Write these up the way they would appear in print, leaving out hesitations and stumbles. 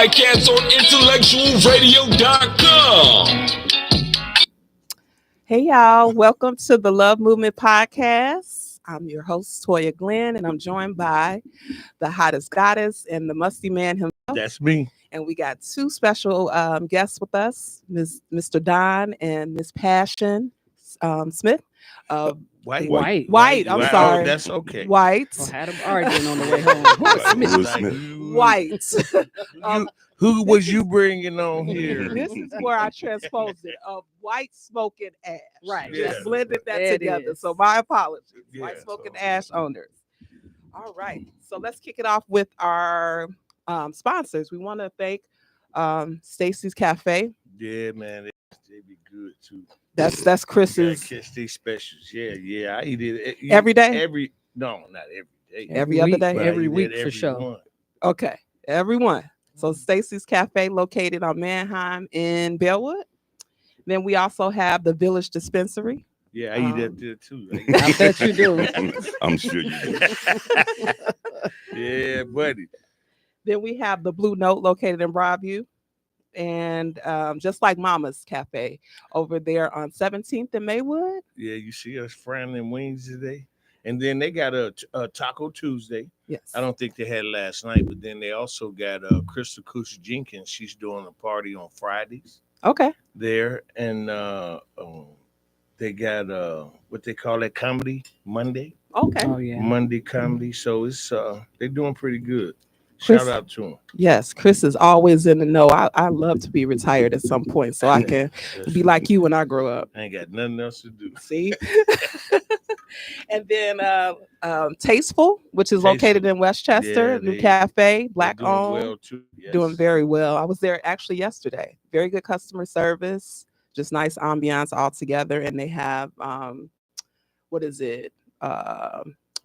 podcast on IntellectualRadio.com. Hey, y'all. Welcome to the Love Movement Podcast. I'm your host, Toya Glenn, and I'm joined by the hottest goddess and the musty man himself. That's me. And we got two special guests with us, Mr. Don and Miss Passion Smith. White. I'm sorry. Oh, that's okay. White. I had them arguing on the way home. White. Who was you bringing on here? This is where I transposed it of White, Smok and Ash. Right. Yeah. Just blended that There it together. is. So my apologies. Yeah, White, Smok and so- Ash owners. All right. So let's kick it off with our sponsors. We want to thank Stacy's Cafe. Yeah, man. They be good too. That's Chris's. Catch these specials. Yeah. I eat it Every day? No, not every day. Every other day? But I Every eat week it for every sure. one. Okay. Everyone. So Stacy's Cafe located on Manheim in Bellwood. Then we also have the Village Dispensary. Yeah, I eat that there too. I bet you do. I'm sure you do. Yeah, buddy. Then we have the Blue Note located in Broadview. And just like Mama's Cafe over there on 17th and Maywood. Yeah, you see us frying them wings today. And then they got a Taco Tuesday. Yes. I don't think they had it last night, but then they also got Crystal Kush Jenkins. She's doing a party on Fridays Okay. there. And they got what they call that, comedy Monday. Okay. Oh yeah. Monday comedy. So it's they're doing pretty good. Chris- Shout out to them. Yes, Chris is always in the know. I love to be retired at some point so I can be like you when I grow up. I ain't got nothing else to do. See? And then Tasteful, which is located in Westchester, Yeah, new they- cafe, black They're doing owned, well too. Yes. doing very well. I was there actually yesterday. Very good customer service, just nice ambiance all together. And they have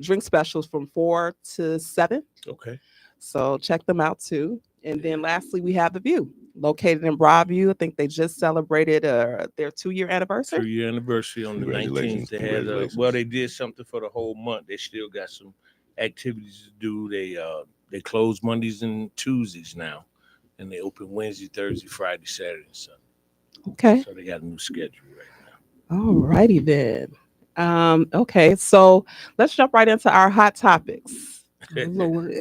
drink specials from 4 to 7. Okay. So check them out too. And then lastly, we have The View, located in Broadview. I think they just celebrated their 2-year anniversary. 2-year anniversary on the 19th. Congratulations. They had Congratulations. they did something for the whole month. They still got some activities to do. They close Mondays and Tuesdays now, and they open Wednesday, Thursday, Friday, Saturday, and Sunday. Okay. So they got a new schedule right All righty then. Okay, so let's jump right into our hot topics. now. Lord.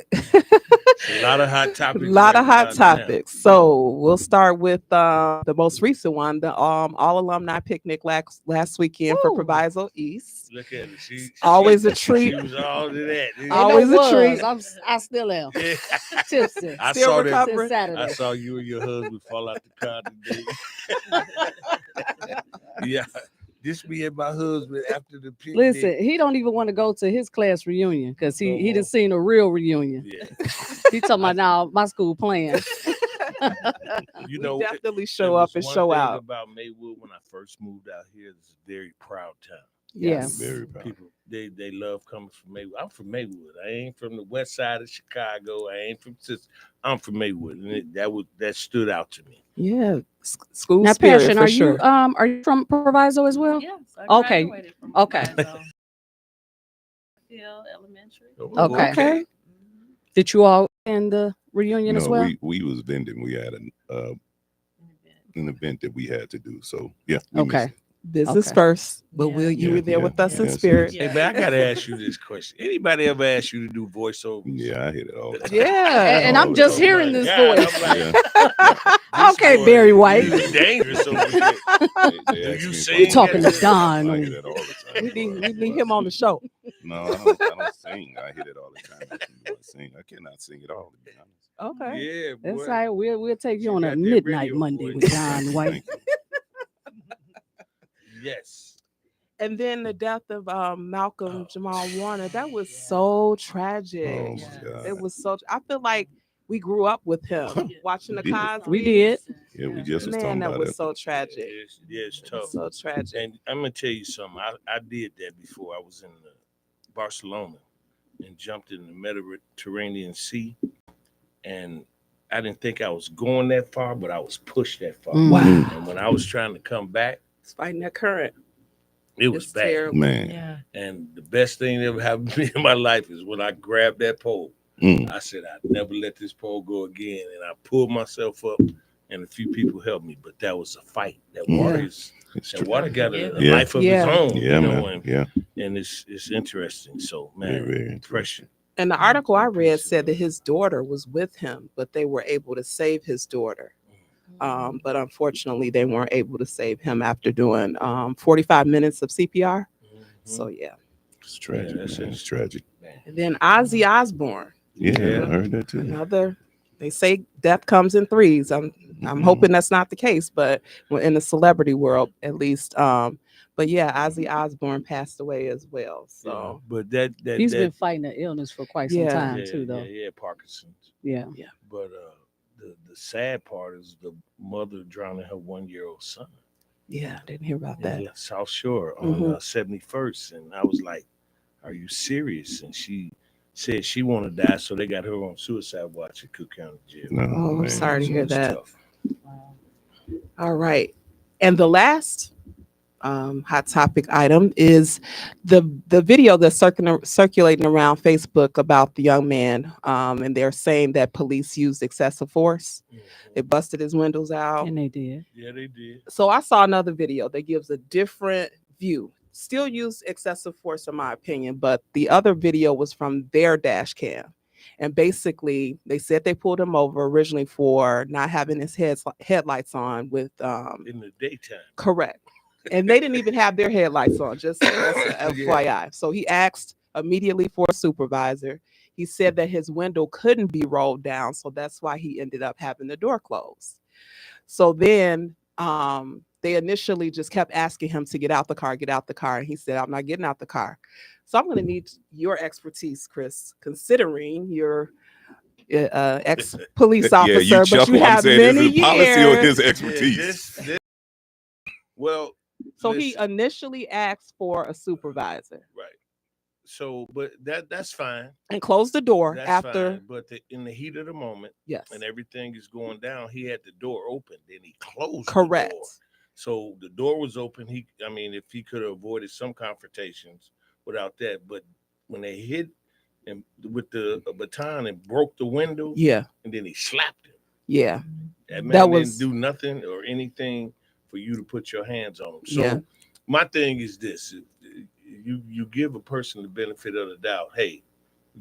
A lot of hot topics. A lot of right hot now. topics. So we'll start with the most recent one, the all alumni picnic last weekend for Ooh. Proviso East. Look at it. She Always a She treat. was all of that. Always a treat. I still am Yeah. tipsy I Still saw recovering. that. since Saturday. I saw you and your husband fall out the car today. Yeah, this me and my husband after the picnic. Listen, he don't even want to go to his class reunion because he done seen a real reunion. Yeah, He talking about now my school playing. you We know, definitely there show up was and one show thing out. about Maywood when I first moved out here. It's a very proud town. Yeah. Very proud. People they love coming from Maywood. I'm from Maywood. I ain't from the west side of Chicago. I ain't from I'm from Maywood, and that stood out to me. Yeah, school Now, spirit Passion, for are sure. you from Proviso as well? Yes. I Okay, graduated from okay. Proviso. Hill Elementary. Okay. Okay. Did you all in the reunion as well? we was vending. We had an event that we had to do. So yeah. we Okay. missed it. Business Okay. first, but Yeah. you were there with us in Yes. spirit. Hey, man, I gotta ask you this question. Anybody ever asked you to do voiceovers? Yeah, I hit it all. the time. Yeah. And I'm just Oh, hearing my this God, voice. I'm like, Yeah. this Okay, boy, Barry White. he's dangerous over here. They Do ask you me sing? for- Talking to I Don. hit it all the time. We need him on the show. No, I don't sing. I hit it all the time. I can't sing. I cannot sing at all, to be honest. Okay. Yeah, boy. That's right. We'll take you You on got a that midnight radio Monday voice. with Don White. Thank you. Yes. And then the death of Malcolm Jamal Warner, that was so tragic. Oh my Yeah. God. It was so. I feel like we grew up with him watching the We did. Cosby. We did. Yeah, we just was Man, talking that about was it. so tragic. It's tough. So tragic. And I'm gonna tell you something. I did that before. I was in Barcelona and jumped in the Mediterranean Sea, and I didn't think I was going that far, but I was pushed that far. Mm. Wow. And when I was trying to come back, It's fighting that current. it was It's bad. terrible. Man, Yeah. And the best thing that ever happened to me in my life is when I grabbed that pole I said, I'd never let this pole go again. And I pulled myself up, and a few people helped me. But that was a fight. That water is that water got a life of its own. Yeah, you know, man. and it's interesting. So, man, Very pressure. And the article I read said that his daughter was with him, but they were able to save his daughter. But unfortunately, they weren't able to save him after doing 45 minutes of CPR. So, yeah. It's tragic. Man. It's tragic. And then Ozzy Osbourne. Yeah, I heard that too. Another, they say death comes in threes. I'm hoping that's not the case, but in the celebrity world, at least. But yeah, Ozzy Osbourne passed away as well. So, but he's been fighting the illness for quite some time too, though. Yeah, Parkinson's. Yeah. But the sad part is the mother drowning her 1-year-old son. Yeah, I didn't hear about that. Yeah, South Shore on 71st, and I was like, "Are you serious?" And she said she wanted to die, so they got her on suicide watch at Cook County Jail. I'm sorry to hear that. Tough. Wow. All right, and the last hot topic item is the video that's circulating around Facebook about the young man, and they're saying that police used excessive force. They busted his windows out, And they did. Yeah, they did. So I saw another video that gives a different view. Still use excessive force in my opinion, but the other video was from their dash cam. And basically they said they pulled him over originally for not having his headlights on with In the daytime. correct. And they didn't even have their headlights on, just as a FYI. So he asked immediately for a supervisor. He said that his window couldn't be rolled down, so that's why he ended up having the door closed. So then they initially just kept asking him to get out the car, and he said, "I'm not getting out the car." So I'm going to need your expertise, Chris, considering you're ex-police officer, but you have many years. Policy or his expertise. Well, So listen, he initially asked for a supervisor, right. So, but that's fine. and closed the door That's after. fine. But in the heat of the moment, Yes, and everything is going down, he had the door open. Then he closed correct. the door. So the door was open. If he could have avoided some confrontations without that, but when they hit him with the baton and broke the window, Yeah, and then he slapped him. yeah, That man That was- didn't do nothing or anything for you to put your hands on him. So Yeah. my thing is this: you give a person the benefit of the doubt. Hey,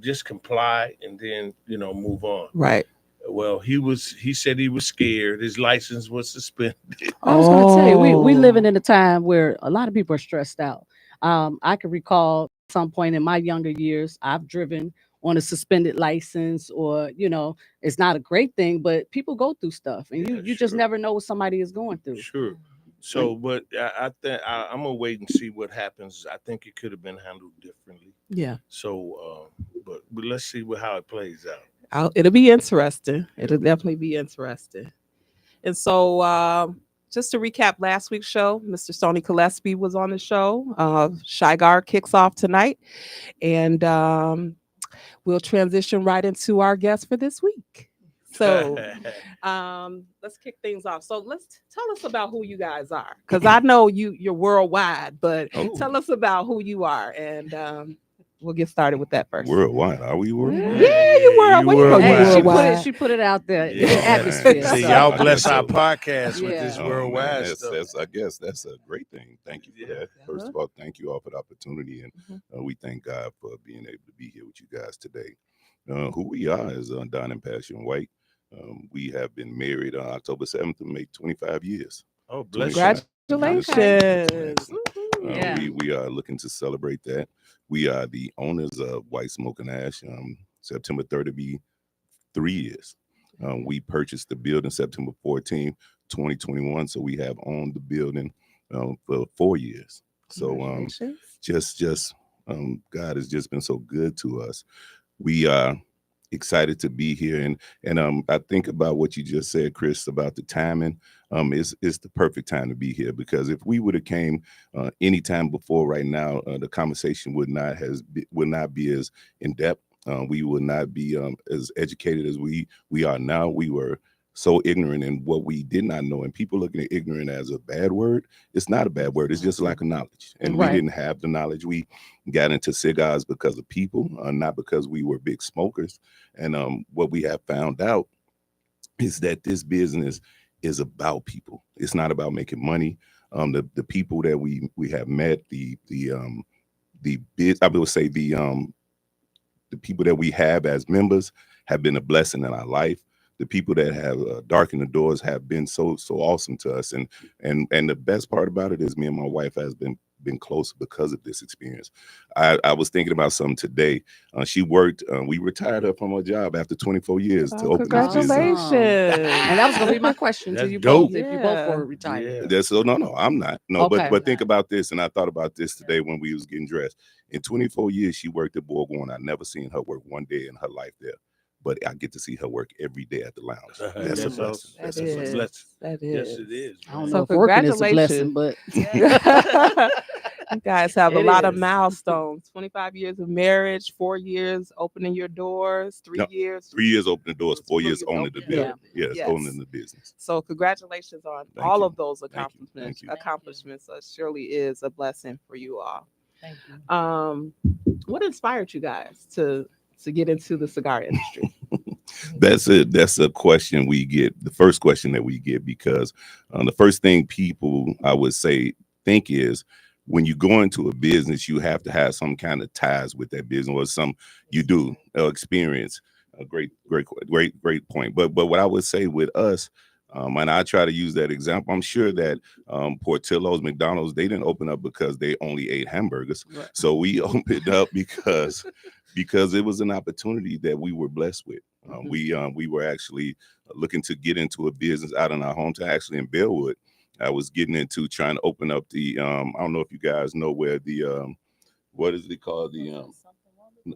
just comply and then move on. right. Well, he said he was scared. His license was suspended. I was going to tell you, we Oh. living in a time where a lot of people are stressed out. I can recall some point in my younger years, I've driven on a suspended license, or it's not a great thing, but people go through stuff, and Yeah, you just sure. never know what somebody is going through. Sure. So, but I think I'm gonna wait and see what happens. I think it could have been handled differently. Yeah, So, but let's see how it plays out. it'll be interesting. It'll definitely be interesting. And so, just to recap last week's show, Mr. Stoney Gillespie was on the show. Shy Guard kicks off tonight, and we'll transition right into our guest for this week. So let's kick things off. So let's tell us about who you guys are, because I know you're worldwide, but tell us about who you are, and we'll get started with that first. Worldwide, are we worldwide? Yeah, you worldwide. Hey, she put it out there in the atmosphere. See, so- y'all bless our podcast with Yeah. this Oh, worldwide man, stuff. I guess that's a great thing. Thank you for that. First of all, thank you all for the opportunity, and we thank God for being able to be here with you guys today. Who we are is Don and Passion White. We have been married on October 7th to make 25 years. Oh, bless you. Congratulations. Yeah. We are looking to celebrate that. We are the owners of White Smok and Ash. September 3rd will be 3 years. We purchased the building September 14th, 2021. So we have owned the building for 4 years. So God has just been so good to us. We are excited to be here, and I think about what you just said, Chris, about the timing. It's the perfect time to be here, because if we would have came any time before right now, the conversation would not be as in depth. We would not be as educated as we are now. We were so ignorant in what we did not know. And people looking at ignorant as a bad word. It's not a bad word. It's just lack of knowledge. And we Right. didn't have the knowledge. We got into cigars because of people, not because we were big smokers. And what we have found out is that this business is about people. It's not about making money. The people that we have met, I would say the people that we have as members have been a blessing in our life. The people that have darkened the doors have been so awesome to us, and the best part about it is me and my wife has been close because of this experience. I was thinking about something today. She worked. We retired her from her job after 24 years to open this business. Congratulations. And that was going to be my question to That's you dope. both, if you both Yeah. were retired. Yeah. So no, I'm not. No, Okay. but think about this, and I thought about this today when we was getting dressed. In 24 years, she worked at Borgone. I never seen her work one day in her life there, but I get to see her work every day at the lounge. That's a That's blessing. awesome. That's That a is. blessing. blessing. That Yes, is. it is. I don't man. know So if working is a blessing, congratulations. but You guys have a It lot of is. milestones. 25 years of marriage, 4 years opening your doors, 3 No, years. 3 years opening the doors, 4 years owning the opening building. Yeah. Yes, Yes. owning the business. So congratulations on Thank all you. of those Thank you. accomplishments. Thank you. Accomplishments. It surely is a blessing for you all. Thank you. What inspired you guys to get into the cigar industry? That's a question we get. The first question that we get, because the first thing people, I would say, think is when you go into a business, you have to have some kind of ties with that business, or some you do experience. A great point. But what I would say with us, and I try to use that example. I'm sure that Portillo's, McDonald's, they didn't open up because they only ate hamburgers. Right. So we opened up because it was an opportunity that we were blessed with. We were actually looking to get into a business out in our hometown, actually in Bellwood. I was getting into trying to open up the I don't know if you guys know where the what is it called,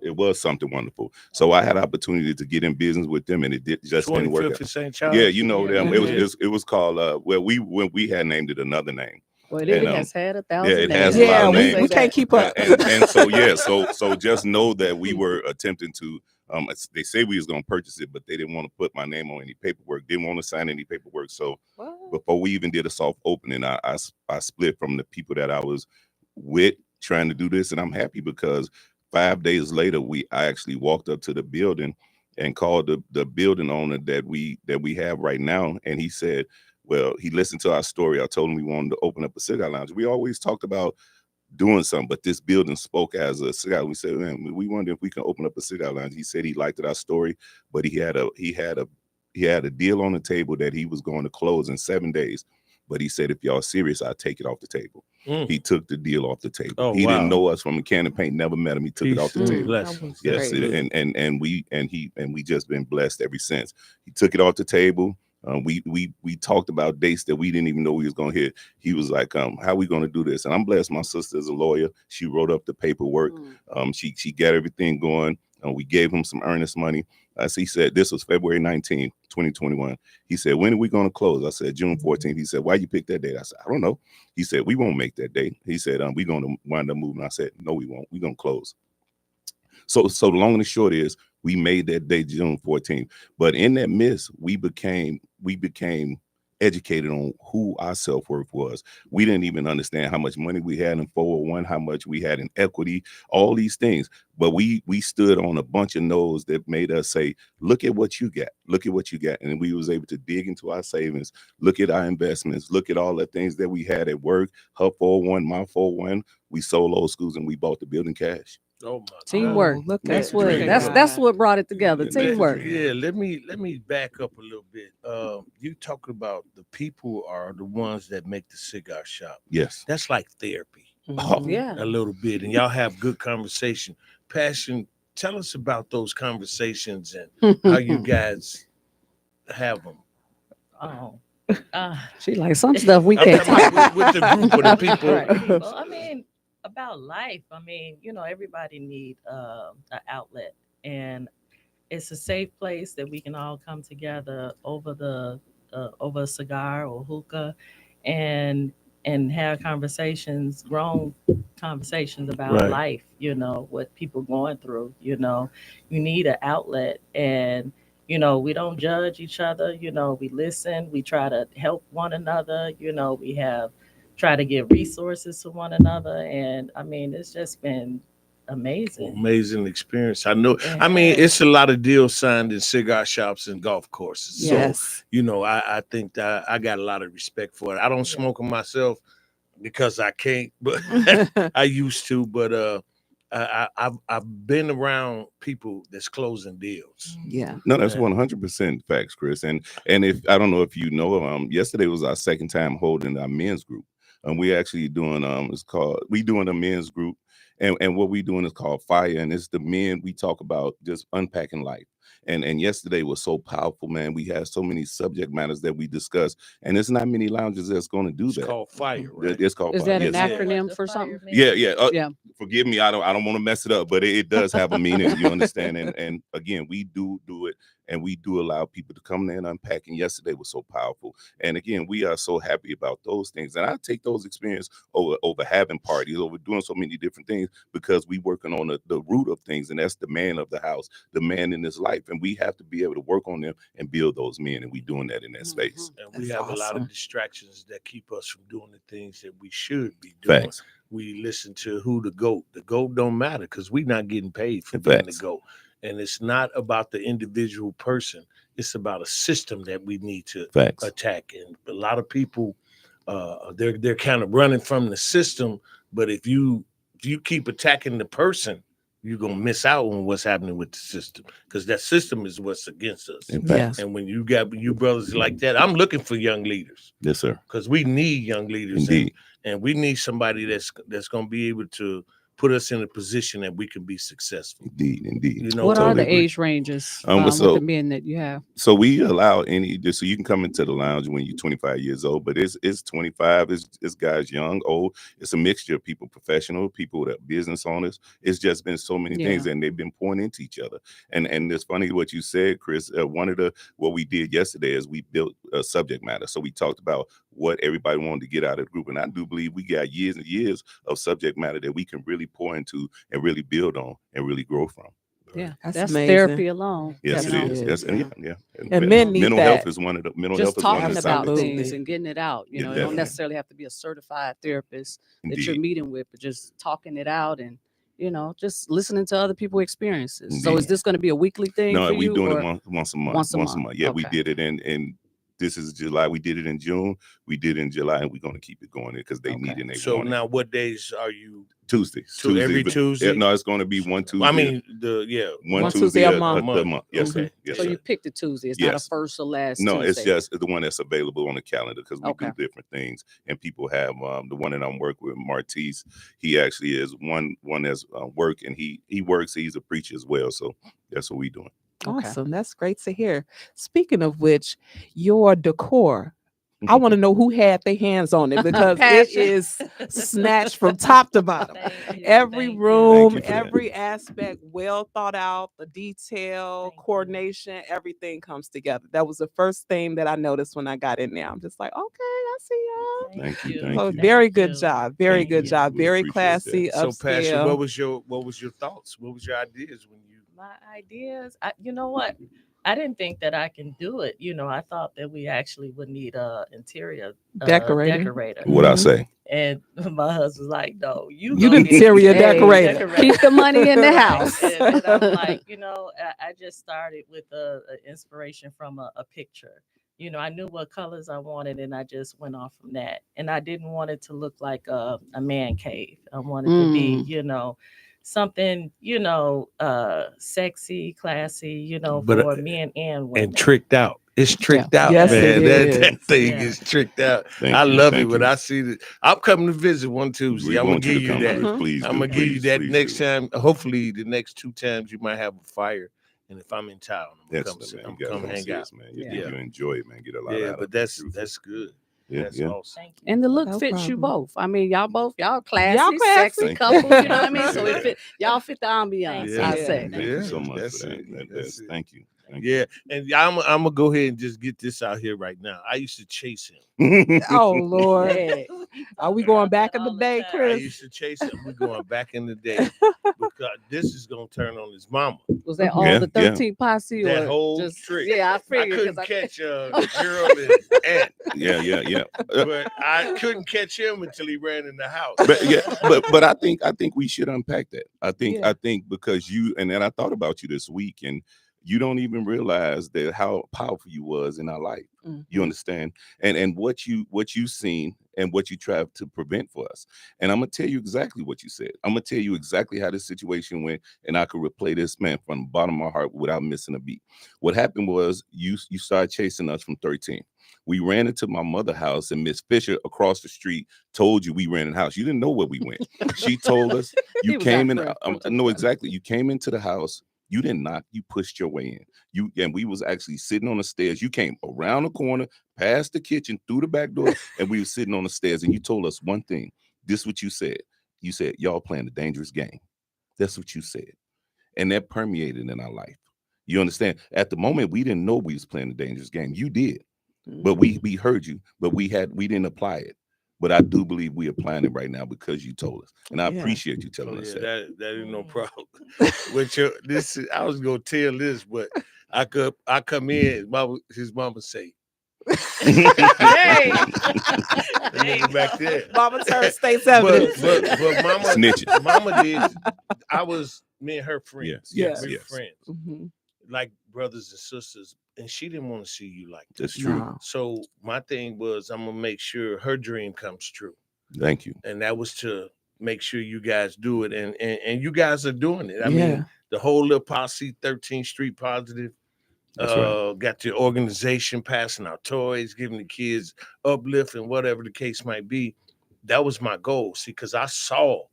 it was Something Wonderful. So I had opportunity to get in business with them, and it didn't work 25th out. of St. Charles. Yeah, you know them. Yeah. It was called when we had named it another name. well, it And, has had 1,000 it names. has a lot Yeah, of we names. can't keep up. And so yeah, so just know that we were attempting to. They say we was gonna purchase it, but they didn't want to put my name on any paperwork. Didn't want to sign any paperwork. So What? before we even did a soft opening, I split from the people that I was with trying to do this, and I'm happy because 5 days later, I actually walked up to the building and called the building owner that we have right now, and he said, well, he listened to our story. I told him we wanted to open up a cigar lounge. We always talked about doing something, but this building spoke as a cigar. We said, man, we wondered if we can open up a cigar lounge. He said he liked our story, but he had a deal on the table that he was going to close in 7 days. But he said, if y'all serious, I'll take it off the table. He took the deal off the table. Oh, He didn't wow. know us from a can of paint, never met him. He took it off the Peace and table. blessings. Yes, Great. and we just been blessed ever since. He took it off the table. We talked about dates that we didn't even know we was gonna hit. He was like, how we gonna do this? And I'm blessed. My sister is a lawyer. She wrote up the paperwork. She got everything going. We gave him some earnest money. As he said, this was February 19th, 2021. He said, when are we going to close? I said, June 14th. He said, why you pick that date? I said, I don't know. He said, we won't make that date. He said, we're going to wind up moving. I said, no, we won't. We're going to close. So the long and the short is we made that date June 14th. But in that midst, we became educated on who our self-worth was. We didn't even understand how much money we had in 401, how much we had in equity, all these things. But we stood on a bunch of no's that made us say, look at what you got. Look at what you got. And we was able to dig into our savings, look at our investments, look at all the things that we had at work, her 401, my 401. We sold old schools and we bought the building cash. Oh my Teamwork. Oh, look That's at what dream. that's what brought it together. Yeah, Teamwork. Yeah, let me back up a little bit. You talking about the people are the ones that make the cigar shop. Yes. That's like therapy Mhm. Yeah. a little bit, and y'all have good conversation. Passion, tell us about those conversations and how you guys have them. Oh. She like some stuff we I'm can't talking talk about with the group of the people. Right. Well, I mean, about life. I mean, everybody need an outlet, and it's a safe place that we can all come together over a cigar or hookah, and have conversations, grown conversations about Right. life. What people going through. You need an outlet, and You know, we don't judge each other. You know, we listen. We try to help one another. You know, we have try to give resources to one another, and I mean, it's just been amazing. Amazing experience. I know. It I mean, has. it's a lot of deals signed in cigar shops and golf courses. So, Yes. you know, I think that I got a lot of respect for it. I don't Yeah. smoke them myself because I can't, but I used to. But I've been around people that's closing deals. Yeah. No, that's Yeah. 100% facts, Chris. And if I don't know if you know, yesterday was our second time holding our men's group. We actually doing we doing a men's group, and what we doing is called Fire, and it's the men. We talk about just unpacking life. And yesterday was so powerful, man. We had so many subject matters that we discussed, and there's not many lounges that's going to do It's that. called Fire, right? It's called Is Fire. that an Yes, yeah. acronym The for something? firemen. yeah. Yeah. Forgive me, I don't want to mess it up, but it does have a meaning. You understand? And again, we do it, and we do allow people to come there and unpack. And yesterday was so powerful. And again, we are so happy about those things. And I take those experiences over having parties, over doing so many different things, because we working on the root of things, and that's the man of the house, the man in his life, and we have to be able to work on them and build those men, and we doing that in that space. And we That's have a lot awesome. of distractions that keep us from doing the things that we should be doing. Facts. We listen to who the GOAT. The GOAT don't matter because we're not getting paid for being the Facts. GOAT. And it's not about the individual person. It's about a system that we need to Facts. attack. And a lot of people, they're kind of running from the system. But if you keep attacking the person, you're gonna miss out on what's happening with the system, because that system is what's against us. In Yes. fact, And when you got you brothers like that, I'm looking for young leaders, yes, sir. because we need young leaders. Indeed. And we need somebody that's going to be able to put us in a position that we can be successful. Indeed. You know, What are totally the agree. age ranges Well, so- with the men that you have? So we allow so you can come into the lounge when you're 25 years old, but it's 25, it's guys young, old. It's a mixture of people, professional, people that business owners. It's just been so many things, and they've been pouring into each other. And it's funny what you said, Chris. What we did yesterday is we built a subject matter. So we talked about what everybody wanted to get out of the group. And I do believe we got years and years of subject matter that we can really pour into and really build on and really grow from. Yeah, That's that's amazing. therapy alone. Yes, you it know? is. Yes, yeah. And men need mental that. health is one of the mental Just health is one talking of the about subjects. Absolutely. things and getting it out. You Yeah, know, it definitely. don't necessarily have to be a certified therapist that you're Indeed. meeting with, but just talking it out and, you know, just listening to other people's experiences. So Indeed. is this going to be a weekly thing No, for we you? doing or- it once a month. Once a month. Yeah, we Okay. did it in this is July. We did it in June. We did it in July, and we're going to keep it going because they need it and they So want it. now, what days are you? Tuesdays. Every but- Tuesday? Yeah, no, it's going to be one Tuesday. I mean, one One Tuesday Tuesday a a month. month. Yes, sir. Okay. Yes, So sir. you picked a Tuesday. It's not a Yes. first or last No, Tuesday. it's just the one that's available on the calendar because we Okay. do different things, and people have the one that I'm working with, Martise. He actually is one that's work, and he works. He's a preacher as well, so that's what we doing. Okay. Awesome. That's great to hear. Speaking of which, your decor, I want to know who had their hands on it, because it Passion. is snatched from top to bottom. Thank you, Every thank you. room, Thank you for that. every aspect, well thought out, the detail, Thank you. coordination, everything comes together. That was the first thing that I noticed when I got in there. I'm just like, okay, I see y'all. Thank you, So thank you. very good you. job. Very Thank good you. job. We Very appreciate classy, that. So, Passion, upscale. what was your thoughts? What was your ideas when you? My ideas, you know what? I didn't think that I can do it. You know, I thought that we actually would need a interior decorator. What I Mhm. say? And my husband's like, no, You go the get interior the decorator. Keep the money in the Right. house. And I'm like, you know, I just started with a inspiration from a picture. You know, I knew what colors I wanted, and I just went off from that. And I didn't want it to look like a man cave. I wanted to be, you know, something, you know, sexy, classy, you know, But, for men and women. And tricked out. It's tricked out, Yes, man. it That is. thing Yeah. is tricked out. Thank I you, love thank it when you. I see it. I'm coming to visit one Tuesday. We I'm gonna want you give to you come, that. Chris. Please I'm do. gonna give you Please, that please next do. time. Hopefully, the next 2 times you might have a fire. And if I'm in town, I'm gonna Excellent, man. I'm You gotta come come hang see out. us, man. Yeah. You enjoy it, man. Get a lot Yeah, out but of it. that's Beautiful. good. Yeah, That's yeah. awesome. Thank you. And the look No fits you problem. both. I mean, y'all classy, Y'all classy. sexy Thank you. couple. You know what I mean? So Yeah. it fit. Y'all fit the ambiance. Thank I you. say. Thank you so Yeah, much that's for that. it. That's That's it. Thank you. Thank Yeah, and I'm gonna go ahead and just get this out here right now. I used to chase him. you. Oh Lord. Yeah. Are we going back in the day, I Chris? used to chase him. We're going back in the day this is gonna turn on his mama. Was that all Yeah, the yeah. 13 posse That or whole just trick. Yeah, I I figured couldn't 'cause catch Gerald and Ant, Yeah. but I couldn't catch him until he ran in the house. But I think we should unpack that. I Yeah. think because you and then I thought about you this week, and you don't even realize that how powerful you was in our life. You understand? And what you seen and what you tried to prevent for us. And I'm gonna tell you exactly what you said. I'm gonna tell you exactly how this situation went, and I could replay this, man, from the bottom of my heart without missing a beat. What happened was you started chasing us from 13. We ran into my mother's house, and Miss Fisher across the street told you we ran in the house. You didn't know where we went. She told us He you was came our in. friend. No, exactly. You came into the house. You didn't knock. You pushed your way in. And we was actually sitting on the stairs. You came around the corner, past the kitchen, through the back door, and we were sitting on the stairs. And you told us one thing. This is what you said. You said, y'all playing a dangerous game. That's what you said. And that permeated in our life. You understand? At the moment, we didn't know we was playing a dangerous game. You did. But we heard you, but we didn't apply it. But I do believe we applying it right now because you told us. And I appreciate you telling us that. That ain't no problem. With I was gonna tell this, but I come in, his mama say, Hey, back there. Mama turned state's evidence. But mama Snitching. Mama did. Me and her friends. Yes, we yes. friends. Mhm. Like brothers and sisters, and she didn't want to see you like that. That's true. No. So my thing was, I'm gonna make sure her dream comes true, Thank you. and that was to make sure you guys do it, and you guys are doing it. I Yeah. mean, the whole little posse, 13th Street Positive, That's right. got your organization passing out toys, giving the kids uplift, and whatever the case might be. That was my goal. See, because I saw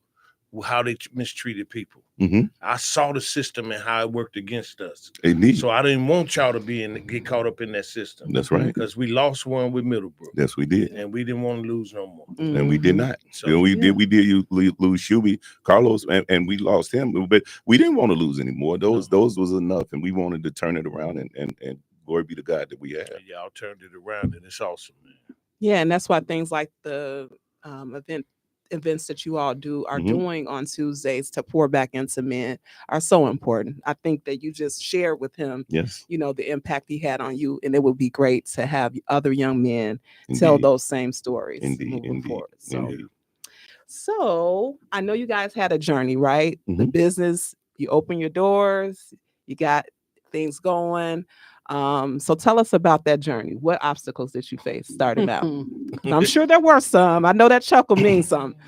how they mistreated people. Mhm. I saw the system and how it worked against us. Indeed. So I didn't want y'all to get caught up in that system. That's right. Because we lost one with Middlebrook. Yes, we did. And we didn't want to lose no more. And we did Mhm. not. So, You know, we did you lose Shuby, Carlos, and we lost him. But we didn't want to lose anymore. Those was enough, and we wanted to turn it around and glory be to God that we have. y'all turned it around, and it's awesome, man. Yeah, and that's why things like the events that you all are doing on Tuesdays to pour back into men are so important. I think that you just shared with him, Yes. you know, the impact he had on you, and it would be great to have other young men tell Indeed. those same stories moving Indeed. forward. Indeed. So I know you guys had a journey, right? The Mhm. business, you open your doors, you got things going. So tell us about that journey. What obstacles did you face starting out? I'm sure there were some. I know that chuckle means something.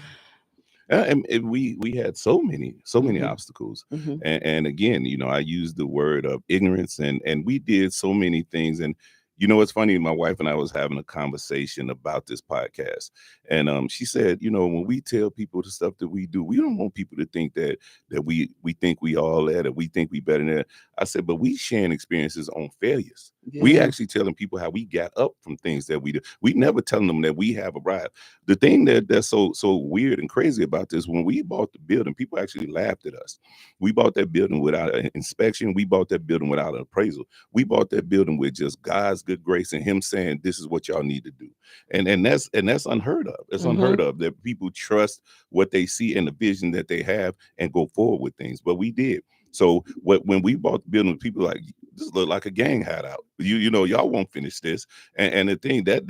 And we had so many Mhm. obstacles. Mhm. And again, you know, I used the word of ignorance, and we did so many things. And you know, it's funny, my wife and I was having a conversation about this podcast, and she said, you know, when we tell people the stuff that we do, we don't want people to think that we think we all that, or we think we better than that. I said, but we sharing experiences on failures. We Yeah. actually telling people how we got up from things that we do. We never telling them that we have arrived. The thing that's so weird and crazy about this, when we bought the building, people actually laughed at us. We bought that building without an inspection. We bought that building without an appraisal. We bought that building with just God's good grace and him saying, this is what y'all need to do. And that's unheard of. It's unheard of that people trust what they see and the vision that they have and go forward with things. But we did. So when we bought the building, people like, this look like a gang hideout. You know, y'all won't finish this. And the thing that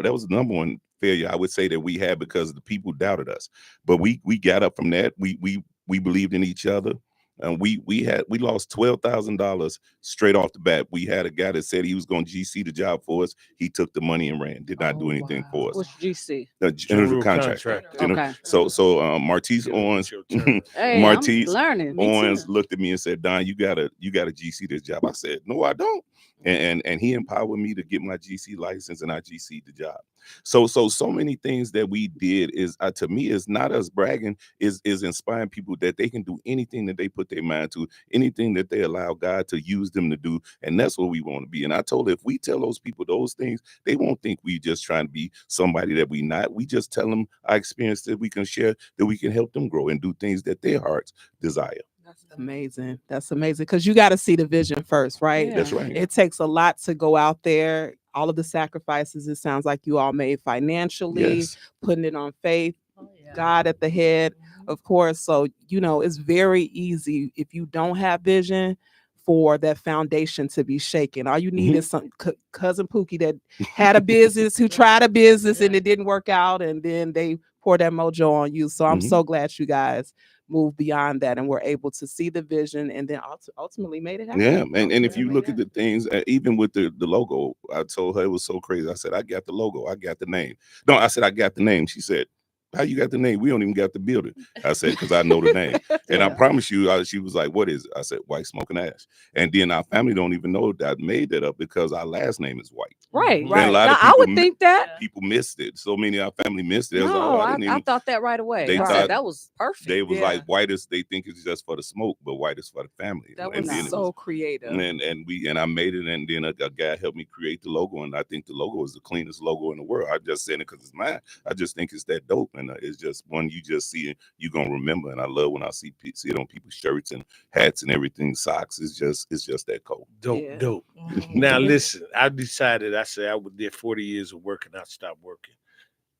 was the number one failure I would say that we had, because the people doubted us. But we got up from that. We believed in each other. And we lost $12,000 straight off the bat. We had a guy that said he was going to GC the job for us. He took the money and ran. Did not do anything for us. What's GC? The general contractor. Okay. So Martise Owens, Hey, Martise I'm learning. Owens looked at me and said, Don, you gotta GC this job. I said, no, I don't. And he empowered me to get my GC license, and I GC'd the job. So many things that we did is to me is not us bragging, is inspiring people that they can do anything that they put their mind to, anything that they allow God to use them to do. And that's what we want to be. And I told her, if we tell those people those things, they won't think we just trying to be somebody that we not. We just tell them our experience that we can share, that we can help them grow and do things that their hearts desire. That's amazing. That's amazing. Because you got to see the vision first, right? Yeah. That's right. It takes a lot to go out there. All of the sacrifices, it sounds like you all made financially, Yes. putting it on faith, Oh, yeah. God at the head of course. So, it's very easy if you don't have vision for that foundation to be shaken. All you need is some cousin Pookie that had a business, who tried a business and it didn't work out, and then they pour that mojo on you. So I'm so glad you guys moved beyond that and were able to see the vision and then ultimately made it happen. Yeah, and if you look at the things, even with the logo, I told her it was so crazy. I said, I got the logo, I got the name. No, I said, I got the name. She said, how you got the name? We don't even got the building. I said, because I know the name. And I promise you, she was like, what is it? I said, White, Smok and Ash. And then our family don't even know that I made that up because our last name is White. Right. And a lot now, of people, I would think that people missed it. So many of our family missed it. No, I thought that right away. They I thought said that was perfect. They was like, White is, they think it's just for the smoke, but White is for the family. That was so creative. And I made it, and then a guy helped me create the logo, and I think the logo is the cleanest logo in the world. I just said it because it's mine. I just think it's that dope, and it's just one you just see it, you're gonna remember. And I love when I see it on people's shirts and hats and everything, socks. It's just that cool. Dope. Now listen, I decided, I said I did 40 years of work and I stopped working.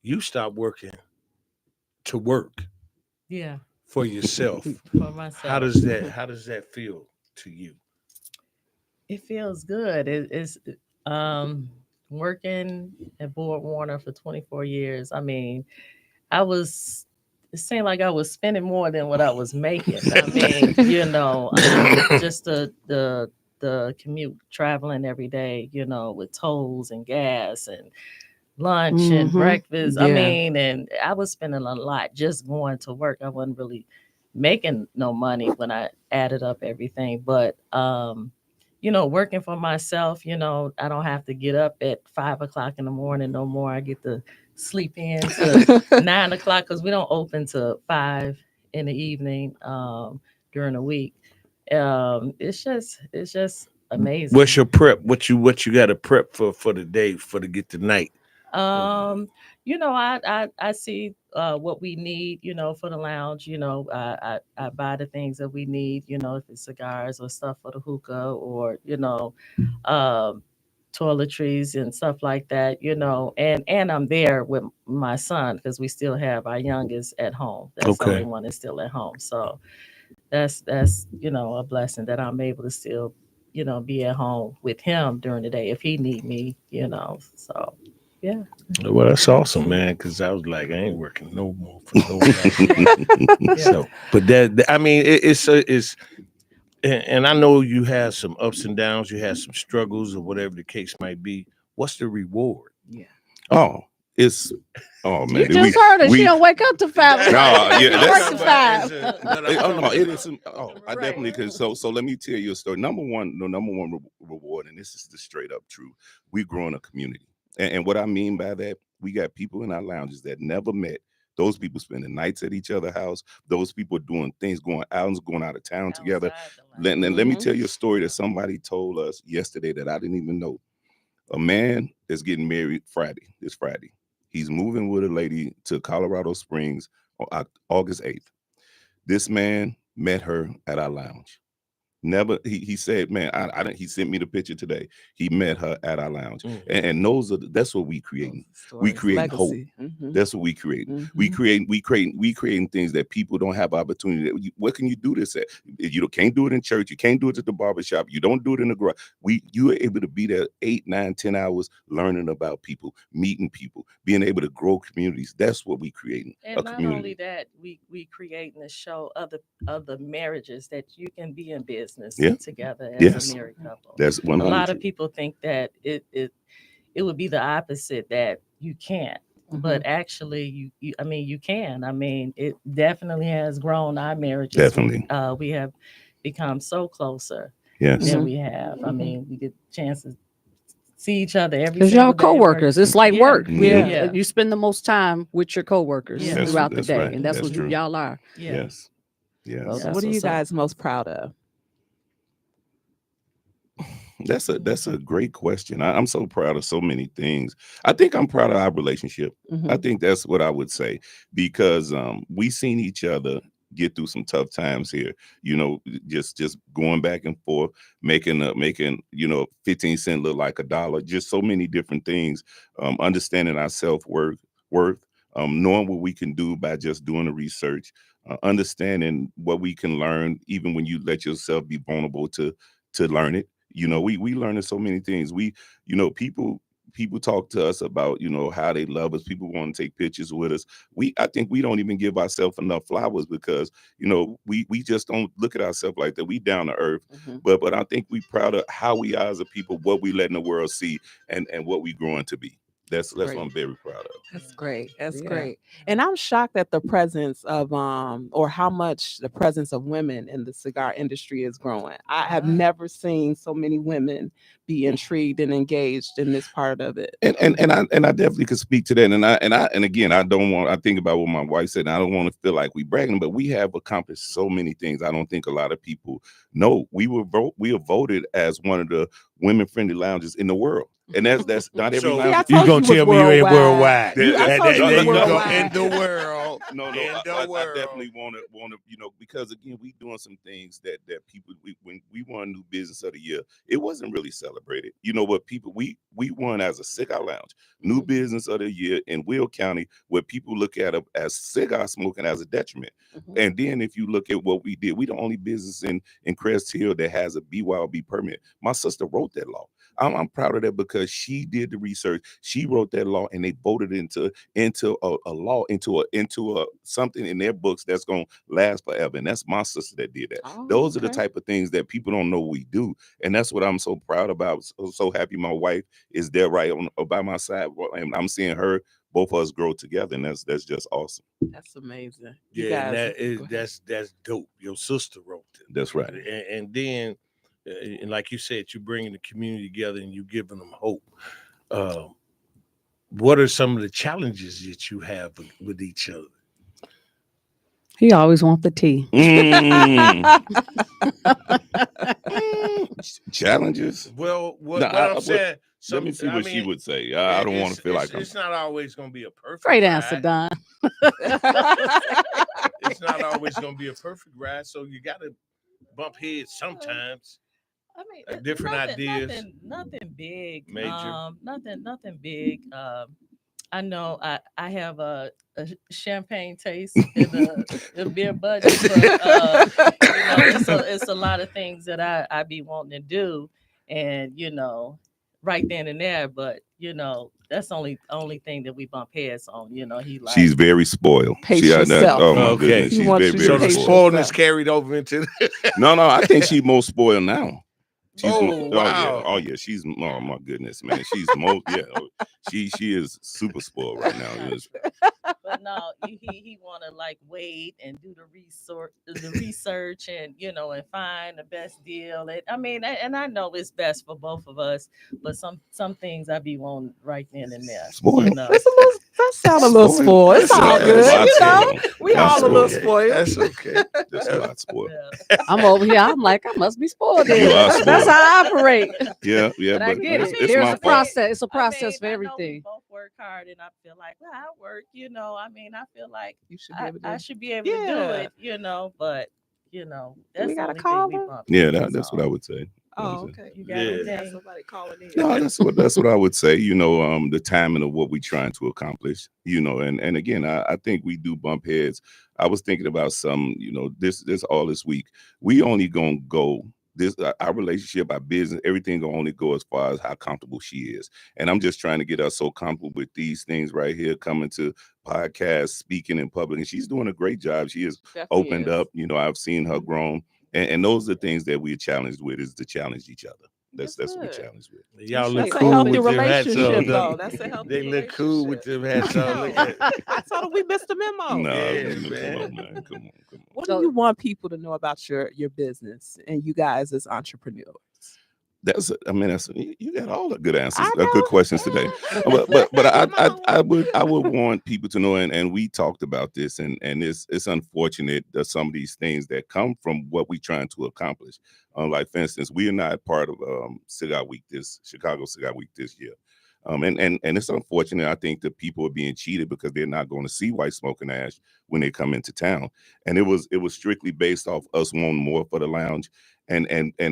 You stopped working to work. Yeah. For yourself. For myself. How does that feel to you? It feels good. It's working at Board Warner for 24 years. I mean, it seemed like I was spending more than what I was making. I mean, just the commute, traveling every day, with tolls and gas and lunch and breakfast. Yeah. I mean, and I was spending a lot just going to work. I wasn't really making no money when I added up everything. But working for myself, I don't have to get up at 5 o'clock in the morning no more. I get to sleep in to 9 o'clock because we don't open to 5 in the evening during the week. It's just amazing. What's your prep? What you got to prep for the day, to get the night? I see what we need, for the lounge. I buy the things that we need, if it's cigars or stuff for the hookah or, toiletries and stuff like that, and I'm there with my son because we still have our youngest at home. That's the only one that's still at home. So that's a blessing that I'm able to still, be at home with him during the day if he need me, so. Yeah. Well, that's awesome, man. Because I was like, I ain't working no more for nobody. So, but I mean, it's and I know you have some ups and downs, you have some struggles, or whatever the case might be. What's the reward? Yeah. Man. You just heard her. She don't wake up to 5. No, yeah, Work to 5. It is. I definitely could. So let me tell you a story. Number one reward, and this is the straight up truth. We grow in a community. And what I mean by that, we got people in our lounges that never met. Those people spending nights at each other's house. Those people doing things, going out of town together. Let me tell you a story that somebody told us yesterday that I didn't even know. A man is getting married this Friday. He's moving with a lady to Colorado Springs on August 8th. This man met her at our lounge. Never, he said, man, he sent me the picture today. He met her at our lounge. And that's what we creating. We create hope. That's what we create. We creating things that people don't have opportunity. What can you do this at? You can't do it in church. You can't do it at the barbershop. You don't do it in the garage. You are able to be there 8, 9, 10 hours learning about people, meeting people, being able to grow communities. That's what we creating. And not only that, we creating a show of the marriages that you can be in business together as a married couple. That's 100. A lot of people think that it would be the opposite, that you can't. But actually you can. I mean, it definitely has grown our marriages. Definitely. We have become so closer than we have. I mean, we get a chance to see each other every because y'all co-workers. It's like work. Yeah. You spend the most time with your co-workers throughout the day. Right. And that's what y'all are. Yes. So what are you guys most proud of? That's a great question. I'm so proud of so many things. I think I'm proud of our relationship. I think that's what I would say, because we seen each other get through some tough times here. Just going back and forth, making 15 cents look like $1. Just so many different things. Understanding our self-worth, knowing what we can do by just doing the research, understanding what we can learn, even when you let yourself be vulnerable to learn it. We learning so many things. People talk to us about, how they love us. People want to take pictures with us. I think we don't even give ourselves enough flowers because, we just don't look at ourselves like that. We down to earth. Mm-hmm. But I think we proud of how we are as a people, what we letting the world see and what we growing to be. That's what I'm very proud of. That's great. That's Yeah. great. And I'm shocked at the presence of or how much the presence of women in the cigar industry is growing. I have never seen so many women be intrigued and engaged in this part of it. And I definitely could speak to that. And again, I think about what my wife said, and I don't want to feel like we bragging, but we have accomplished so many things. I don't think a lot of people know. We are voted as one of the women friendly lounges in the world. And that's not every lounge. You're gonna tell me you ain't worldwide. I told you There you go. worldwide. In the world. No, In I the world. definitely want to, because again, we doing some things that people, when we won New Business of the Year, it wasn't really celebrated. What people, we won as a cigar lounge, New Business of the Year in Will County, where people look at it as cigar smoking as a detriment. Mhm. And then if you look at what we did, we the only business in Crest Hill that has a BYOB permit. My sister wrote that law. I'm proud of that because she did the research. She wrote that law, and they voted into a law, into a something in their books that's gonna last forever. And that's my sister that did that. Oh, Those are the okay. type of things that people don't know we do, and that's what I'm so proud about. So happy my wife is there right by my side, and I'm seeing her. Both of us grow together, and that's just awesome. That's amazing. You Yeah, guys, and go ahead. that's dope. Your sister wrote it. That's right. And then, and like you said, you're bringing the community together and you giving them hope. What are some of the challenges that you have with each other? He always wants the tea. Challenges. Well, what No, I'm saying. Let me see what she would say. I don't want to feel like it's not always going to be a perfect. Great ride. answer, Don. It's not always going to be a perfect ride, so you got to bump heads sometimes. I mean, Different ideas. nothing big, Major. nothing big. I know I have a champagne taste in the beer budget, but it's a lot of things that I be wanting to do, and right then and there. But that's the only thing that we bump heads on. He like She's very spoiled. Pace She, yourself. oh my Okay. goodness, He she's wants very, you to So very the pace spoiled. spoiledness carried over into. No, I think she's most spoiled now. She's wow. Oh yeah, she's oh my goodness, man. She's most she is super spoiled right now. But no, he want to like wait and do the research and and find the best deal. And I know it's best for both of us, but some things I be wanting right then and there. Spoiled. It's a little. That sound a little spoiled. It's all good. We all a little spoiled. That's okay. That's a lot spoiled. Yeah. I'm over here. I'm like, I must be spoiled. You Then. are That's spoiled. how I operate. Yeah, But I get it. it's There's my a fault. process. It's a process for I know we everything. both work hard, and I feel like I work. I feel like You should be able to. I should be able to do it. But that's we the gotta only call thing we her? bump. Yeah, heads that's on. what I would say. Oh, okay. You got Yeah. anything? Got somebody calling in. No, that's what I would say. The timing of what we're trying to accomplish. And again, I think we do bump heads. I was thinking about some. This all this week. We only gonna go. This our relationship, our business, everything gonna only go as far as how comfortable she is. And I'm just trying to get us so comfortable with these things right here, coming to podcasts, speaking in public, and she's doing a great job. She has Definitely opened is. up. I've seen her grown, and those are the things that we're challenged with, is to challenge each other. That's what we're good. challenged with. Y'all That's look a cool healthy with them hats on. relationship, though. though. That's a healthy They look cool with relationship. them hats on. Look at I told him we missed the memo. No, Yeah, come man. on, man. Come on. What do you want people to know about your business and you guys as entrepreneurs? You got all the good answers, I good know. questions today. But I would want people to know, and we talked about this, and it's unfortunate that some of these things that come from what we're trying to accomplish. Like for instance, we are not part of Chicago Cigar Week this year. And it's unfortunate. I think that people are being cheated because they're not going to see White Smok and Ash when they come into town. And it was strictly based off us wanting more for the lounge and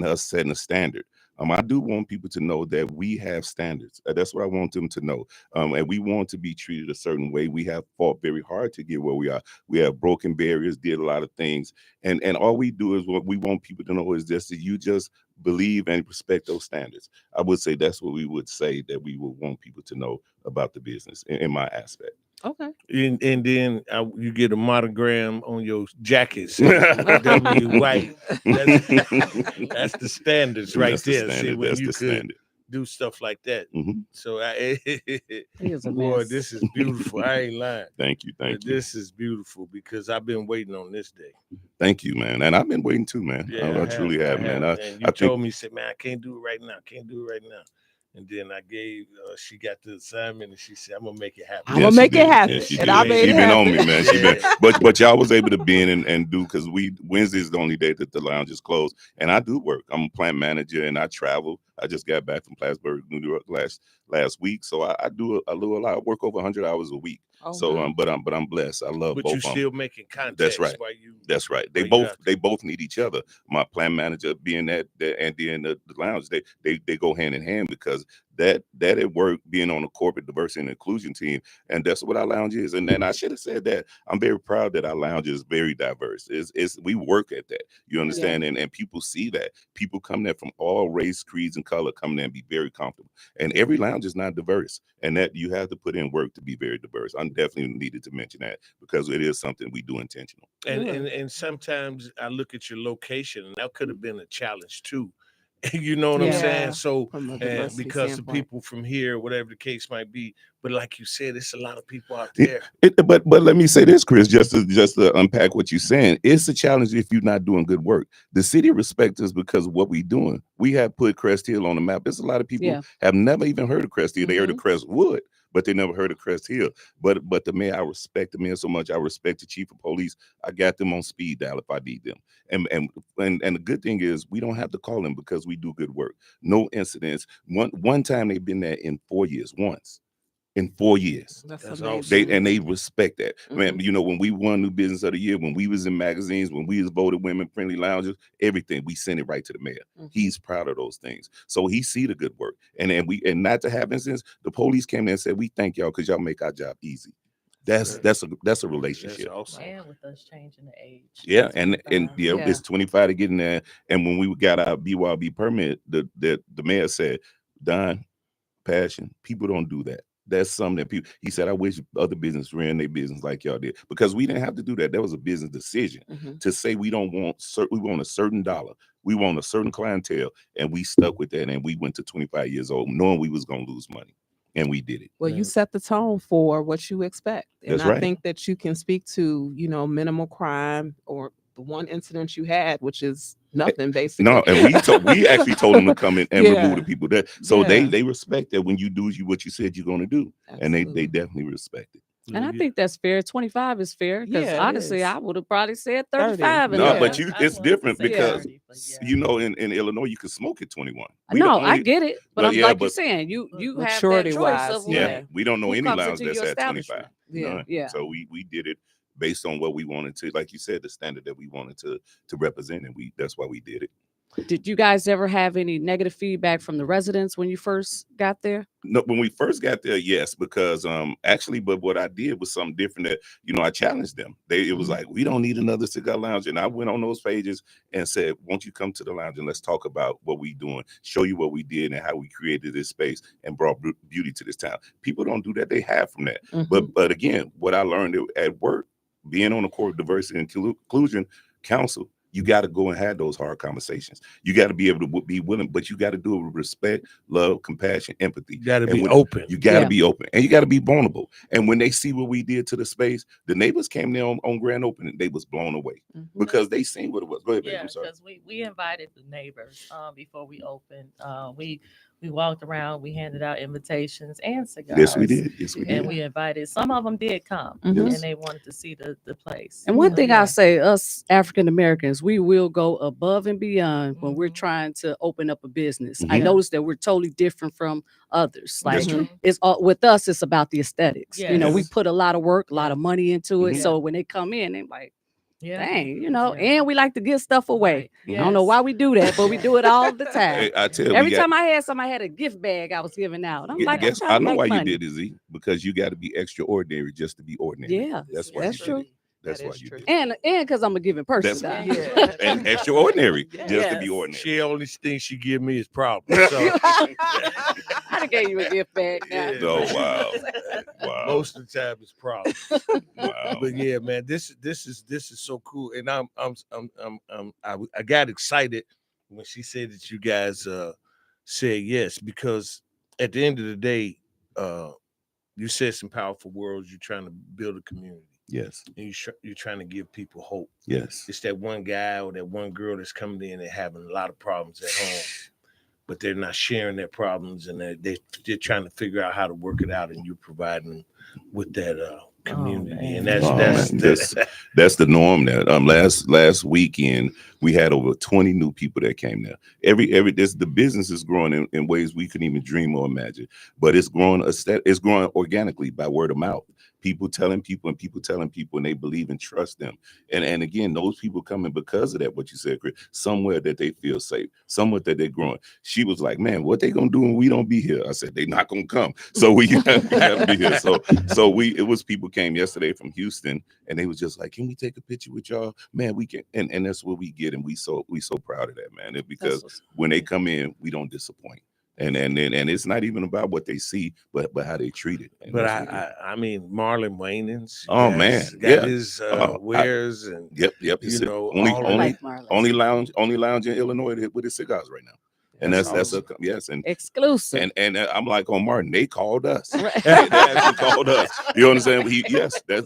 us setting a standard. I do want people to know that we have standards. That's what I want them to know. And we want to be treated a certain way. We have fought very hard to get where we are. We have broken barriers, did a lot of things. And all we do is what we want people to know is just that you just believe and respect those standards. I would say that's what we would say that we would want people to know about the business in my aspect. Okay. And then you get a monogram on your jacket saying W white. That's the standards right That's the there. See, standard. when That's you the could standard. do stuff like that. Mhm. So He is a boy, mess. this is beautiful. I ain't lying. Thank you. Thank you. This is beautiful because I've been waiting on this day. Thank you, man. And I've been waiting too, man. I truly have, man. And you told me, said, man, I can't do it right now. Can't do it right now. And then I gave, she got the assignment, and she said, "I'm gonna make it happen." I'm gonna make it happen, Yeah, she and did. I made She it been happen. on me, man. She been, but y'all was able to be in and do because Wednesday is the only day that the lounge is closed, and I do work. I'm a plant manager, and I travel. I just got back from Plattsburgh, New York last week, so I do a lot. I work over 100 hours a week. Oh, So wow. but I'm blessed. I love But both you of them. still making contact. That's right. That's right. They both need each other. My plant manager being that and then the lounge, they go hand in hand because that at work being on the corporate diversity and inclusion team, and that's what our lounge is. And then I should have said that I'm very proud that our lounge is very diverse. It's we work at that. You understand? And people see that. People come there from all race, creeds, and color come there and be very comfortable. And every lounge is not diverse. And that you have to put in work to be very diverse. I definitely needed to mention that because it is something we do intentional. And sometimes I look at your location, and that could have been a challenge too. You know what I'm saying? So From a diversity because the standpoint. people from here, whatever the case might be, but like you said, it's a lot of people out there. But let me say this, Chris, just to unpack what you're saying. It's a challenge if you're not doing good work. The city respects us because of what we're doing. We have put Crest Hill on the map. There's a lot of people have never even heard of Crest Hill. They heard of Crestwood, but they never heard of Crest Hill. But the mayor, I respect the mayor so much. I respect the chief of police. I got them on speed dial if I need them. And the good thing is we don't have to call them because we do good work. No incidents. One time they've been there in 4 years. Once. In 4 years. That's awesome. They respect that. Man, you know, when we won New Business of the Year, when we was in magazines, when we was voted women friendly lounges, everything, we send it right to the mayor. He's proud of those things. So he see the good work. And not to have instance, the police came in and said, we thank y'all because y'all make our job easy. That's a relationship. That's awesome. And with us changing the age. Yeah, to 25. it's 25 to get in there. And when we got our BYB permit, the mayor said, Don, passion, people don't do that. That's something that people, he said, I wish other business ran their business like y'all did because we didn't have to do that. That was a business decision to say we want a certain dollar. We want a certain clientele. And we stuck with that. And we went to 25 years old knowing we was going to lose money. And we did it. Well, you set the tone for what you expect. And That's I right. think that you can speak to, minimal crime or the one incident you had, which is nothing basically. No, and we actually told them to come in and remove the people that. So they respect that when you do what you said you're going to do. Absolutely. And they definitely respect it. And I think that's fair. 25 is fair because Yeah, it honestly, is. I would have probably said 30. 35. No, in but there. it's different because in in Illinois you can smoke at 21. No, I get it, but Well, I'm yeah, like but- you're saying, you have that Maturity-wise, choice of Yeah, we don't know who any comes lounge into that's your at 25. establishment. Yeah. None. Yeah. So we did it based on what we wanted to, like you said, the standard that we wanted to represent, and that's why we did it. Did you guys ever have any negative feedback from the residents when you first got there? No, when we first got there, yes, because actually, but what I did was something different that, I challenged them. It was like, we don't need another cigar lounge. And I went on those pages and said, won't you come to the lounge and let's talk about what we doing, show you what we did and how we created this space and brought beauty to this town. People don't do that. They have from that. But again, what I learned at work, being on the Corporate Diversity and Inclusion Council, you got to go and have those hard conversations. You got to be able to be willing, but you got to do it with respect, love, compassion, empathy. You got to be open. You got to be open, and you got to be vulnerable. And when they see what we did to the space, the neighbors came there on grand opening. They was blown away because they seen what it was. Go ahead, baby. Yeah, I'm sorry. because we invited the neighbors before we opened. We walked around, we handed out invitations and cigars. Yes, we did. Yes, we And did. we invited, some of them did come Mhm. and they wanted to see the place. And one So, thing yeah. I'll say, us African Americans, we will go above and beyond when we're trying to open up a business. I Mhm. noticed that we're totally different from others. Like That's true. it's all with us, it's about the aesthetics. We Yes. put a lot of work, a lot of money into it. Yeah. So when they come in, they're like, Yeah. Dang, Yeah. and we like to give stuff away. Right. I don't know why we do that, but we do it all the time. Hey, I tell you, Every time I had somebody had a gift bag I was giving out. I'm like, I'm trying I to know make why money. you did it, Z, because you got to be extraordinary just to be ordinary. Yeah, That's why That's you true. did it. That's That why is you true. did it. And because I'm a giving person. That's guys. Yeah. And extraordinary just to be Yes. ordinary. She only thing she give me is problems. So I done gave you a gift bag now. Yeah. Oh wow. Wow. most of the time it's problems. Wow. But yeah, man, this is so cool, and I got excited when she said that you guys said yes, because at the end of the day, you said some powerful words. You're trying to build a community, Yes. and you're trying to give people hope. Yes. It's that one guy or that one girl that's coming in and having a lot of problems at home, but they're not sharing their problems, and they're trying to figure out how to work it out, and you're providing them with that community, man. and Oh, that's man, that's the norm. That last weekend we had over 20 new people that came there. The business is growing in ways we couldn't even dream or imagine, but it's growing organically by word of mouth. People telling people and people telling people, and they believe and trust them. And again, those people coming because of that, what you said, Chris, somewhere that they feel safe, somewhere that they're growing. She was like, man, what they gonna do when we don't be here? I said, they not gonna come. So we gotta be here. So it was people came yesterday from Houston, and they was just like, can we take a picture with y'all? Man, we can, and that's what we get, and we so proud of that, man. Because when they come in, we don't disappoint. And it's not even about what they see, but how they treat it. And But I mean, Marlon Wayans. Oh, man. got his wares and Yep. you know, only all I of like it. Marlon. only lounge in Illinois with his cigars right now. And that's awesome. yes, and Exclusive. and I'm like, on Martin, they called us. Right. They actually called us. You understand?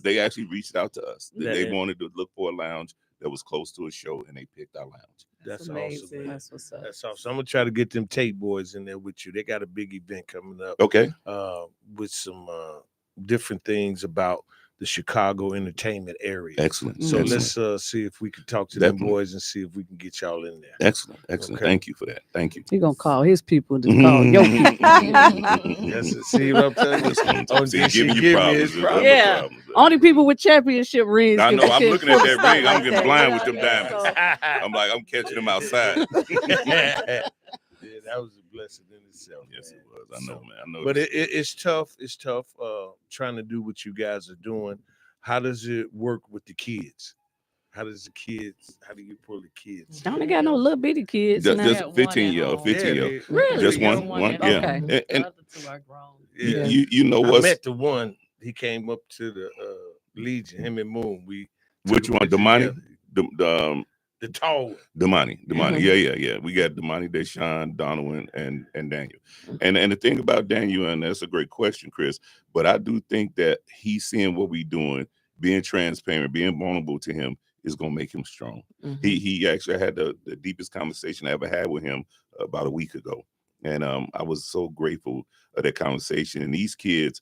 They actually reached out to us. They wanted to look for a lounge that was close to a show, and they picked our lounge. That's amazing. awesome. Man. That's what's up. That's awesome. I'm gonna try to get them Tate boys in there with you. They got a big event coming up. Okay. With some different things about the Chicago entertainment area. Excellent. So Excellent. let's see if we can talk to Definitely. them boys and see if we can get y'all in there. Excellent. Okay. Thank you for that. Thank you. He gonna call his people to call your people. See what I'm telling you? Oh, See, did she giving you give me problems. his is problem? other Yeah. problems. Only people with championship rings. I get know. the I'm shit looking at for that stuff ring. like I'm getting that, blind you with know them what I mean? diamonds. So, I'm like, I'm catching them outside. Yeah, that was a blessing in itself. Yes, man. it was. I know, man. I know. But it's tough. It's tough trying to do what you guys are doing. How does it work with the kids? How do you pull the kids? I don't got no little bitty kids. Just, now. just got one 15 at year home. 15 year. Really? Just Yeah, one. at Yeah. home. Okay. The other two are grown. Yeah. You know I what's met the one. He came up to the Legion. Him and Moon. We which took a one? picture Damani? together. The tall one. Damani. Mhm. Yeah. We got Damani, Deshaun, Donovan, and Daniel. And the thing about Daniel, and that's a great question, Chris, but I do think that he's seeing what we're doing, being transparent, being vulnerable to him is gonna make him strong. Mhm. He actually had the deepest conversation I ever had with him about a week ago. And I was so grateful of that conversation. And these kids,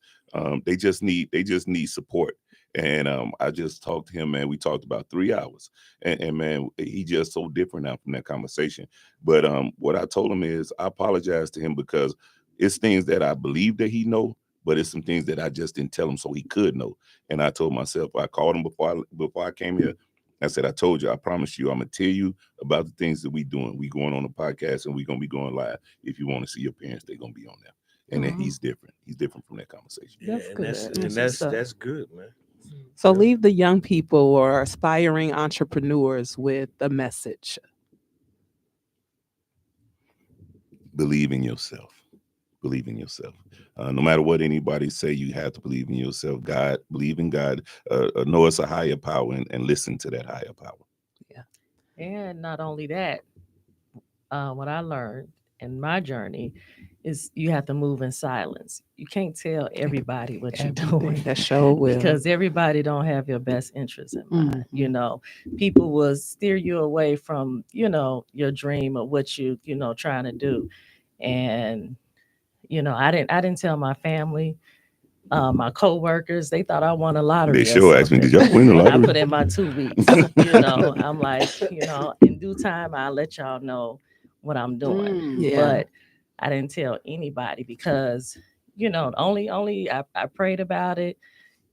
they just need support. And I just talked to him, man. We talked about 3 hours. And man, he just so different now from that conversation. But what I told him is I apologize to him because it's things that I believe that he know, but it's some things that I just didn't tell him so he could know. And I told myself, I called him before I came here. I said, I told you, I promise you, I'm gonna tell you about the things that we doing. We going on a podcast and we gonna be going live. If you want to see your parents, they're gonna be on there. And then he's different. He's different from that conversation. That's and good. that's good, man. So leave the young people or aspiring entrepreneurs with a message. Believe in yourself. Believe in yourself. No matter what anybody say, you have to believe in yourself. Believe in God. Know it's a higher power and listen to that higher power. And not only that, what I learned in my journey is you have to move in silence. You can't tell everybody what you're doing. That show will. Because everybody don't have your best interests in mind. Mhm. You know, people will steer you away from, your dream or what you, trying to do. And, I didn't tell my family, my coworkers, they thought I won a lottery. They sure asked me, did y'all win the I lottery? put in my 2 weeks. I'm like, in due time, I'll let y'all know what I'm doing. Yeah. But I didn't tell anybody because, only I prayed about it.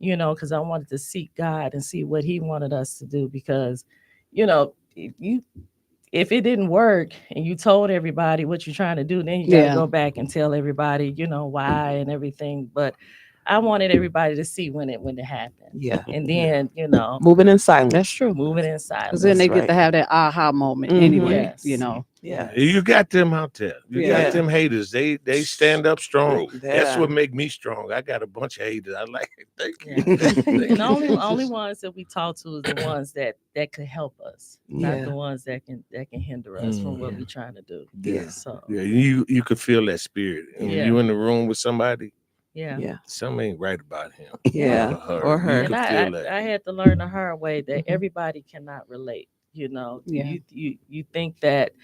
because I wanted to seek God and see what He wanted us to do. Because, if it didn't work and you told everybody what you're trying to do, then you got to go back and tell everybody, why and everything. But I wanted everybody to see when it happened. Yeah. And then, Moving in silence. That's true. moving in silence. Because then they That's get to have that aha moment anyway, Yes. Yeah. You got them out there. You Yeah. got them haters. They stand up strong. Yeah. That's what make me strong. I got a bunch of haters. I like it. Thank you. And the only ones that we talk to is the ones that could help us, not Yeah. the ones that can hinder us from what we're trying to do. Yeah. So Yeah, you could feel that spirit. And when you in the room with somebody, yeah. something ain't right about him. Yeah. Or her. You And could feel that. I had to learn the hard way that everybody cannot relate. Yeah. You think that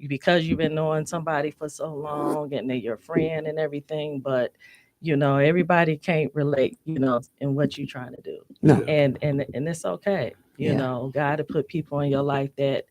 because you've been knowing somebody for so long and they're your friend and everything, but everybody can't relate, in what you're trying to do. No. And it's okay. God to put people in your life that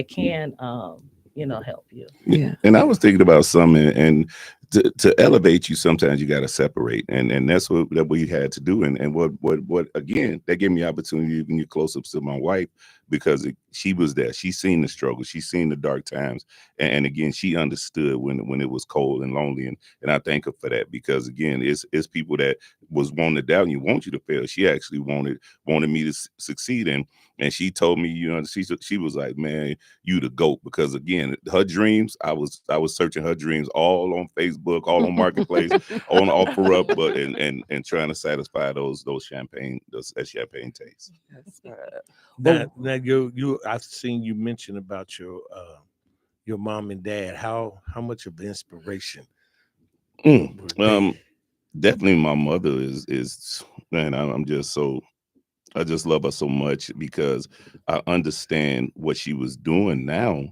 can help you. Yeah. And I was thinking about something, and to elevate you, sometimes you got to separate, and that's what that we had to do. And what again, that gave me opportunity to get close up to my wife, because she was there. She seen the struggle. She seen the dark times, and again, she understood when it was cold and lonely, and I thank her for that, because again, it's people that was wanting to doubt you, want you to fail. She actually wanted me to succeed, and she told me, she was like, man, you the GOAT, because again, her dreams, I was searching her dreams all on Facebook, all on Marketplace, on OfferUp, but and trying to satisfy that champagne taste. That's good. Now you I've seen you mention about your mom and dad. How much of inspiration? Definitely my mother is man, I just love her so much, because I understand what she was doing now,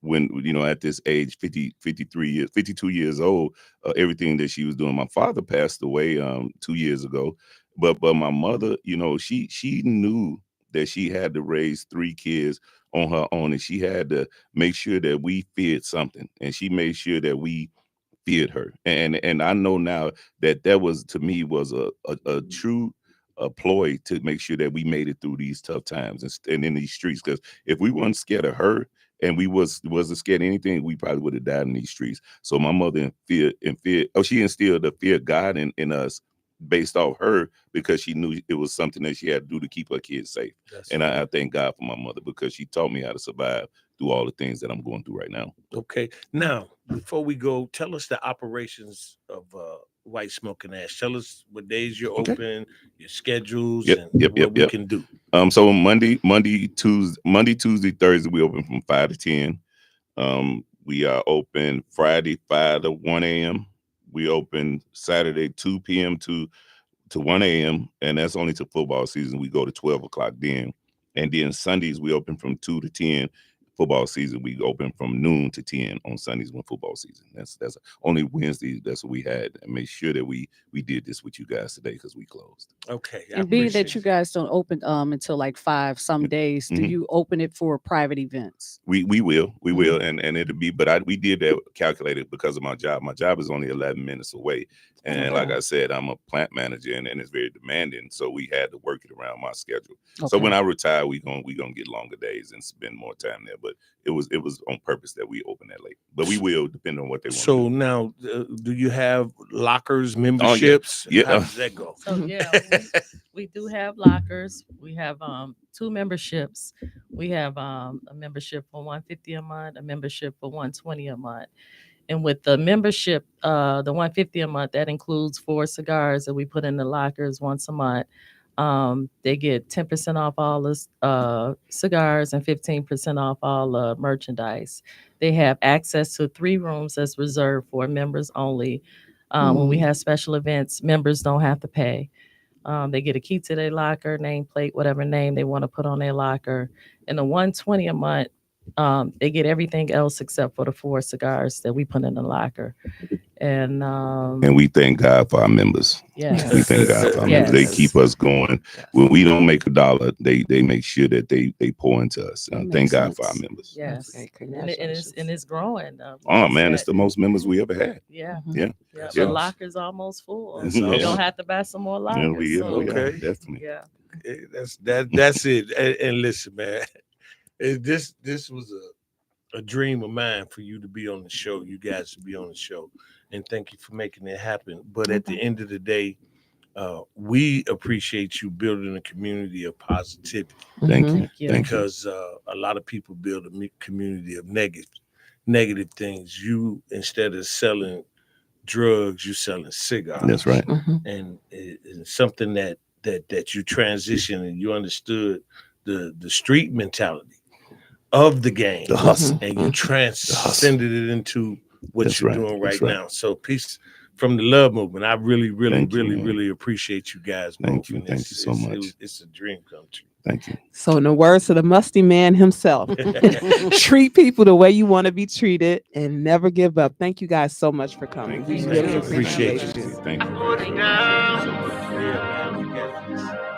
when, at this age, 52 years old, everything that she was doing. My father passed away 2 years ago, but my mother, she knew that she had to raise 3 kids on her own, and she had to make sure that we feared something, and she made sure that we feared her. And I know now that was, to me, was a true ploy to make sure that we made it through these tough times and in these streets. Because if we weren't scared of her, and we wasn't scared of anything, we probably would have died in these streets. So my mother she instilled the fear of God in us, based off her, because she knew it was something that she had to do to keep her kids safe. I thank God for my mother, because she taught me how to survive through all the things that I'm going through right now. Okay. Now, before we go, tell us the operations of White Smok and Ash. Tell us what days you're open, your schedules, and what we can do. So Monday, Tuesday, Thursday, we open from 5 to 10. We are open Friday 5 to 1 a.m. We open Saturday 2 p.m. to 1 a.m. and that's only to football season. We go to 12 o'clock then. And then Sundays we open from 2 to 10. Football season, we open from noon to 10 on Sundays when football season. That's only Wednesday. That's what we had, and make sure that we did this with you guys today, because we closed. Okay. And being that you guys don't open until like 5 some days, do you open it for private events? We will, and it'll be. But we did that calculated because of my job. My job is only 11 minutes away, and like I said, I'm a plant manager, and it's very demanding. So we had to work it around my schedule. Okay. So when I retire, we gonna get longer days and spend more time there. But it was on purpose that we open that late. But we will, depending on what they want. So now, do you have lockers, memberships? Yeah. How does that go? So we do have lockers. We have 2 memberships. We have a membership for $150 a month, a membership for $120 a month. And with the membership, the $150 a month, that includes 4 cigars that we put in the lockers once a month. They get 10% off all the cigars and 15% off all merchandise. They have access to 3 rooms that's reserved for members only. When we have special events, members don't have to pay. They get a key to their locker, nameplate, whatever name they want to put on their locker. And the $120 a month, they get everything else except for the 4 cigars that we put in the locker. And we thank God for our members. yes. We thank God for our members. They Yes. keep us going. Yes. When we don't make a dollar, they make sure that they pour into us. That Thank makes God for our sense. members. Yes. Okay, And it's growing. Like Oh I man, it's said. the most members we ever had. Yeah. Mhm. Yeah. Yeah. That's The awesome. locker's almost full. That's So we're awesome. gonna have to buy some more lockers. Yeah, we so, are, Okay. definitely. Yeah. That's it. And listen, man, this was a dream of mine for you to be on the show. You guys to be on the show, and thank you for making it happen. But at the end of the day, we appreciate you building a community of positivity. Thank Mhm. you. Thank you. Because a lot of people build a community of negative things. You, instead of selling drugs, you selling cigars. That's right. Mhm. And it's something that you transitioned and you understood the street mentality of the game, The hustle. and you transcended it into what That's you're right. doing That's right right. now. So peace from the love movement. I really, Thank you, man. really appreciate you guys. Thank both, you. and Thank you so much. It's a dream come true. Thank you. So, in the words of the musty man himself, treat people the way you want to be treated and never give up. Thank you guys so much for coming. Thank We you. really Thank you. appreciate Appreciate you. you. Thank you. Yeah, man, we got this.